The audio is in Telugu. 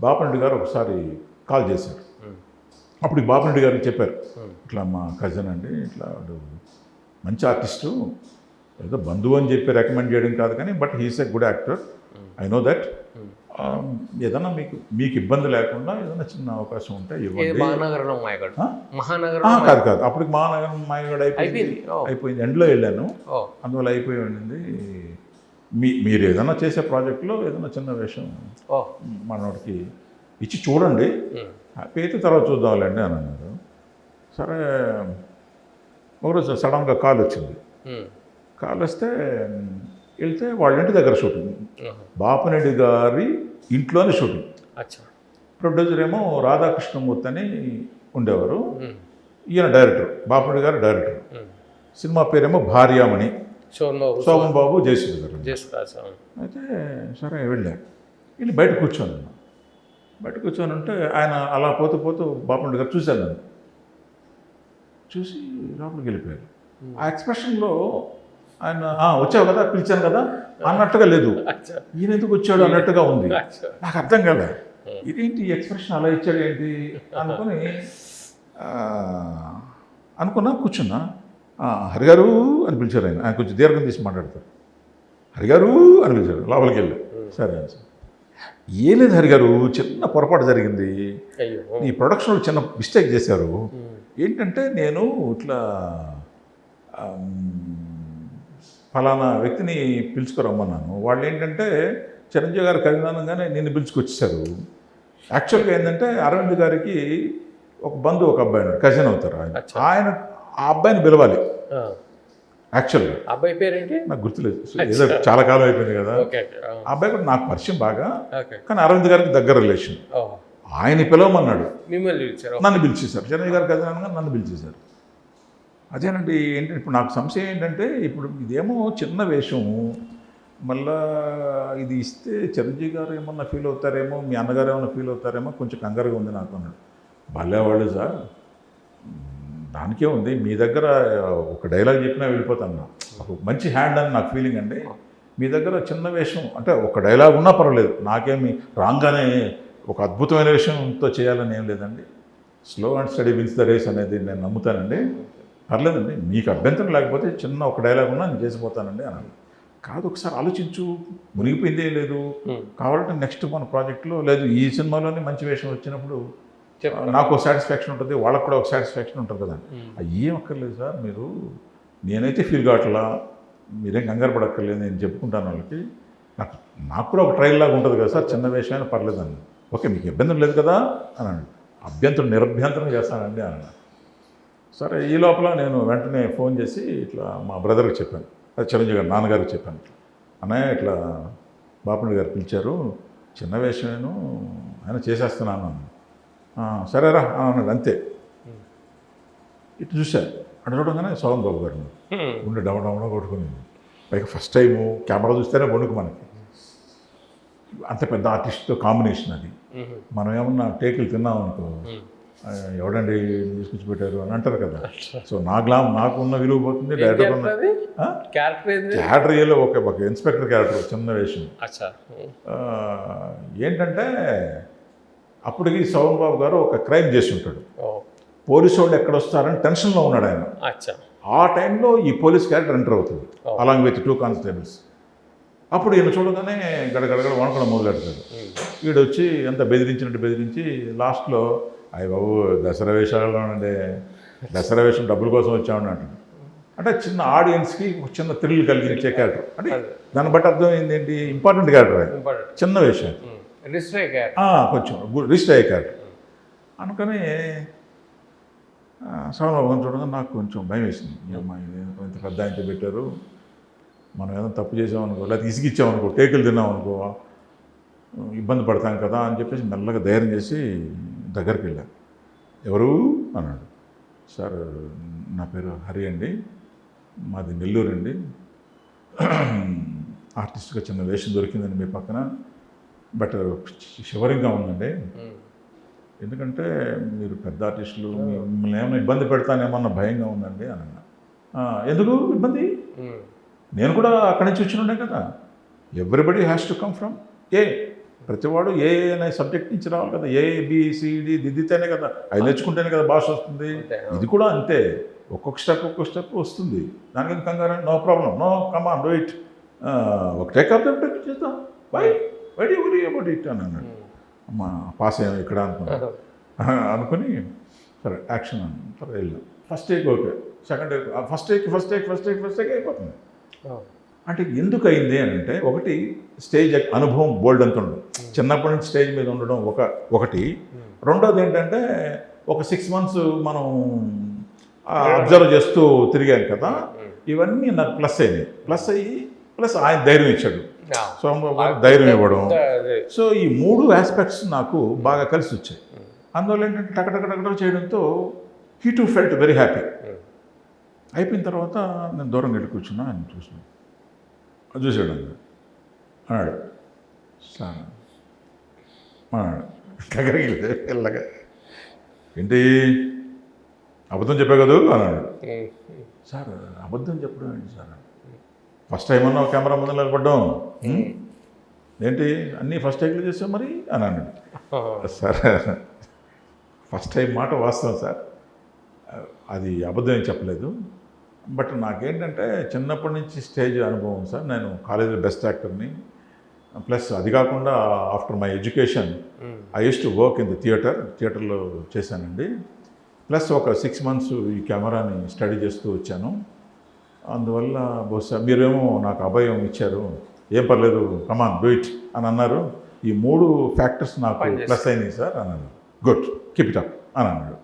బాపిరెడ్డి గారు ఒకసారి కాల్ చేశారు. అప్పుడు బాపిరెడ్డి గారికి చెప్పారు, ఇట్లా మా కజిన్ అండి, ఇట్లా వాడు మంచి ఆర్టిస్టు, ఏదో బంధువు అని చెప్పి రికమెండ్ చేయడం కాదు కానీ but he's a good actor, I know that. ఏదన్నా మీకు ఇబ్బంది లేకుండా ఏదైనా చిన్న అవకాశం ఉంటే ఇవ్వండి. కాదు అప్పటికి మహానగరం మాయగాడు అయిపోయింది, ఎండ్లో వెళ్ళాను, అందువల్ల అయిపోయి ఉండింది. మీరు ఏదైనా చేసే ప్రాజెక్టులో ఏదైనా చిన్న వేషం మనోడికి ఇచ్చి చూడండి, హ్యాపీ అయితే తర్వాత చూద్దాంలేండి అని అన్నారు. సరే ఒకరోజు సడన్గా కాల్ వచ్చింది. కాల్ వస్తే వెళ్తే వాళ్ళ ఇంటి దగ్గర షూటింగ్, బాపిరెడ్డి గారి ఇంట్లోనే షూటింగ్. ప్రొడ్యూసర్ ఏమో రాధాకృష్ణమూర్తి అని ఉండేవారు, ఈయన డైరెక్టర్, బాపిరెడ్డి గారు డైరెక్టర్. సినిమా పేరేమో భార్యామణి, సోమన్ బాబు, జయసూర్య గారు. అయితే సరే వెళ్ళి బయట కూర్చొని ఉంటే ఆయన అలా పోతూ బాపిరెడ్డి గారు చూశాను, నన్ను చూసి లోపలికి వెళ్ళిపోయారు. ఆ ఎక్స్ప్రెషన్లో ఆయన వచ్చావు కదా, పిలిచాను కదా అన్నట్టుగా లేదు, ఈయన ఎందుకు వచ్చాడు అన్నట్టుగా ఉంది. నాకు అర్థం కాలే, ఇదేంటి ఎక్స్ప్రెషన్ అలా ఇచ్చాడు ఏంటి అనుకున్నా. కూర్చున్నా, హరిగారు అని పిలిచారు. ఆయన కొంచెం దీర్ఘం తీసి మాట్లాడతారు. హరిగారు అని పిలిచారు, లోపలికి వెళ్ళి సరే అని. ఏ లేదు హరిగారు, చిన్న పొరపాటు జరిగింది, ఈ ప్రొడక్షన్లో చిన్న మిస్టేక్ చేశారు. ఏంటంటే నేను ఇట్లా ఫలానా వ్యక్తిని పిలుచుకురమ్మన్నాను, వాళ్ళు ఏంటంటే చిరంజీవి గారికి అభిమానంగానే నిన్ను పిలుచుకొచ్చేసారు. యాక్చువల్గా ఏంటంటే అరవింద్ గారికి ఒక బంధువు, ఒక అబ్బాయి కజిన్ అవుతారు, ఆయన ఆ అబ్బాయిని పిలవాలి. యాక్చువల్గా అబ్బాయి పేరేంటి నాకు గుర్తులేదు, ఏదో చాలా కాలం అయిపోయింది కదా. ఆ అబ్బాయి కూడా నాకు పరిచయం బాగా, కానీ అరవింద్ గారికి దగ్గర రిలేషన్. ఆయన పిలవమన్నాడు, నన్ను పిలిచేశారు. చిరంజీవి గారికి కజిన్ నన్ను పిలిచేశారు. అదేనండి. ఏంటంటే ఇప్పుడు నాకు సంశయం ఏంటంటే, ఇప్పుడు ఇదేమో చిన్న వేషం, మళ్ళా ఇది ఇస్తే చిరంజీవి గారు ఏమన్నా ఫీల్ అవుతారేమో, మీ అన్నగారు ఏమన్నా ఫీల్ అవుతారేమో, కొంచెం కంగారుగా ఉంది నాకు అన్నాడు. భలేవాళ్ళు సార్, దానికే ఉంది, మీ దగ్గర ఒక డైలాగ్ చెప్పినా వెళ్ళిపోతాను, ఒక మంచి హ్యాండ్ అని నాకు ఫీలింగ్ అండి. మీ దగ్గర చిన్న వేషం అంటే ఒక డైలాగ్ ఉన్నా పర్వాలేదు, నాకేమి రాగానే ఒక అద్భుతమైన విషయంతో చేయాలని ఏం లేదండి. Slow and steady wins the race అనేది నేను నమ్ముతానండి. పర్లేదండి, మీకు అభ్యంతరం లేకపోతే చిన్న ఒక డైలాగ్ ఉన్నా నేను చేసిపోతానండి అన్నాను. కాదు, ఒకసారి ఆలోచించు, మునిగిపోయిందే లేదు, కావాలంటే నెక్స్ట్ మన ప్రాజెక్టులో లేదు, ఈ సినిమాలోనే మంచి వేషం వచ్చినప్పుడు నాకు ఒక సాటిస్ఫాక్షన్ ఉంటుంది, వాళ్ళకు కూడా ఒక సాటిస్ఫాక్షన్ ఉంటుంది కదా. ఏం అక్కర్లేదు సార్, మీరు నేనైతే ఫీల్ కావట్లా, మీరేం కంగారు పడక్కర్లేదు, నేను చెప్పుకుంటాను వాళ్ళకి, నాకు కూడా ఒక ట్రైల్ లాగా ఉంటుంది కదా సార్, చిన్న వేషమైనా పర్లేదండి. ఓకే, మీకు ఇబ్బంది లేదు కదా అన్నాడు. అభ్యంతరం నిరభ్యంతరం చేస్తానండి అన్నాడు. సరే, ఈ లోపల నేను వెంటనే ఫోన్ చేసి ఇట్లా మా బ్రదర్కి చెప్పాను, అది చిరంజీవి గారు నాన్నగారికి చెప్పాను, అన్నయ్య ఇట్లా బాపిరెడ్డి గారు పిలిచారు, చిన్న వేషమేను ఆయన చేసేస్తున్నాను. సరేరా అన్నాడు, అంతే. ఇటు చూశాను, అటు చూడగానే సోమన్ బాబు గారు ఉండి డమడమడ కొట్టుకుని, పైగా ఫస్ట్ టైము కెమెరా చూస్తేనే వణుకు మనకి, అంత పెద్ద ఆర్టిస్ట్తో కాంబినేషన్ అది. మనం ఏమన్నా టేకులు తిన్నాం అనుకో, ఎవడండి తీసుకొచ్చి పెట్టారు అని అంటారు కదా. సో నాకు ఉన్న విలువ పోతుంది, డైరెక్టర్ ఉన్న క్యారెక్టర్ ఏలో ఒక ఇన్స్పెక్టర్ క్యారెక్టర్, చిన్న వేషం. ఏంటంటే అప్పటికి సోమన్ బాబు గారు ఒక క్రైమ్ చేసి ఉంటాడు, పోలీసు వాళ్ళు ఎక్కడ వస్తారని టెన్షన్లో ఉన్నాడు ఆయన. ఆ టైంలో ఈ పోలీస్ క్యారెక్టర్ ఎంటర్ అవుతుంది అలాంగ్ విత్ 2 కానిస్టేబుల్స్. అప్పుడు ఈయన చూడగానే గడగడగడ వణకడం మొదలెడతాడు. వీడు వచ్చి అంత బెదిరించి లాస్ట్లో, అయ్య బాబు దసరా వేషాలలో ఉండే, దసరా వేషం డబ్బుల కోసం వచ్చామని అంటాడు. అంటే చిన్న ఆడియన్స్కి ఒక చిన్న థ్రిల్ కలిగించే క్యారెక్టర్. అంటే దాన్ని బట్టి అర్థం ఏంటి, ఇంపార్టెంట్ క్యారెక్టర్, చిన్న వేషం, కొంచెం రిజిస్టర్ అయ్యే క్యారెక్టర్ అనుకని సోమన్ చూడగా నాకు కొంచెం భయం వేసింది. ఈ అమ్మాయి ఇంత పెద్ద ఆయనతో పెట్టారు, మనం ఏదైనా తప్పు చేసామనుకో, లేకపోతే ఇసిగిచ్చామనుకో, టేకులు తిన్నామనుకో ఇబ్బంది పడతాం కదా అని చెప్పేసి మెల్లగా ధైర్యం చేసి దగ్గరికి వెళ్ళాను. ఎవరు అన్నాడు. సార్ నా పేరు హరి అండి, మాది నెల్లూరు అండి, ఆర్టిస్ట్గా చిన్న వేషం దొరికిందండి మీ పక్కన, బట్ షివరింగ్గా ఉందండి, ఎందుకంటే మీరు పెద్ద ఆర్టిస్టులు, మిమ్మల్ని ఏమైనా ఇబ్బంది పెడతానేమన్న భయంగా ఉందండి అని అన్నా. ఎందుకు ఇబ్బంది, నేను కూడా అక్కడి నుంచి వచ్చిన ఉండే కదా, everybody has to come from ప్రతివాడు ఏ అనే సబ్జెక్ట్ నుంచి రావాలి కదా, ఏబిసిడి దిద్దితేనే కదా, అవి నేర్చుకుంటేనే కదా భాష వస్తుంది. ఇది కూడా అంతే, ఒక్కొక్క స్టెప్ వస్తుంది. దానికి కంగారు, no problem, no come on do it, ఒక టేక్ ఆఫ్ ద చేద్దాం, why do worry about it అని అన్నాడు. అమ్మా పాస్ అయ్యాం ఇక్కడ అనుకుని సరే యాక్షన్ అన్నాను. సరే వెళ్ళాం. First take okay, second take, first take అయిపోతుంది. అంటే ఎందుకు అయింది అని అంటే, ఒకటి స్టేజ్ అనుభవం బోల్డ్ అంత ఉండదు, చిన్నప్పటి నుంచి స్టేజ్ మీద ఉండడం ఒకటి. రెండోది ఏంటంటే ఒక 6 months మనం అబ్జర్వ్ చేస్తూ తిరిగాను కదా, ఇవన్నీ నాకు ప్లస్ అయ్యి ప్లస్ ఆయన ధైర్యం ఇచ్చాడు, సోమబాబు ధైర్యం ఇవ్వడం. సో ఈ 3 ఆస్పెక్ట్స్ నాకు బాగా కలిసి వచ్చాయి. అందువల్ల ఏంటంటే టకటక చేయడంతో he to felt very happy. అయిపోయిన తర్వాత నేను దూరంగా వెళ్ళి కూర్చున్నా, ఆయన చూసాడు అన్నాడు, సార్ అన్నాడు దగ్గరికి వెళ్ళగా, ఏంటి అబద్ధం చెప్పా కదా అన్నాడు. సార్ అబద్ధం చెప్పడం ఏంటి సార్, ఫస్ట్ టైం అన్నా కెమెరా ముందు నిలబడ్డాం, ఏంటి అన్నీ ఫస్ట్ టైంలో చేసాం మరి అని అన్నాడు. సార్ ఫస్ట్ టైం మాట వాస్తవం సార్, అది అబద్ధం ఏం చెప్పలేదు. బట్ నాకేంటంటే చిన్నప్పటి నుంచి స్టేజ్ అనుభవం సార్, నేను కాలేజీలో బెస్ట్ యాక్టర్ని, ప్లస్ అది కాకుండా after my education I use to work in the థియేటర్లో చేశానండి. ప్లస్ ఒక 6 months ఈ కెమెరాని స్టడీ చేస్తూ వచ్చాను. అందువల్ల బహుశా మీరేమో నాకు అభయం ఇచ్చారు, ఏం పర్లేదు కమాన్ డూ ఇట్ అని అన్నారు. ఈ 3 ఫ్యాక్టర్స్ నాకు ప్లస్ అయినాయి సార్ అన్నాను. గుడ్, కీప్ ఇట్ అప్ అని అన్నాడు.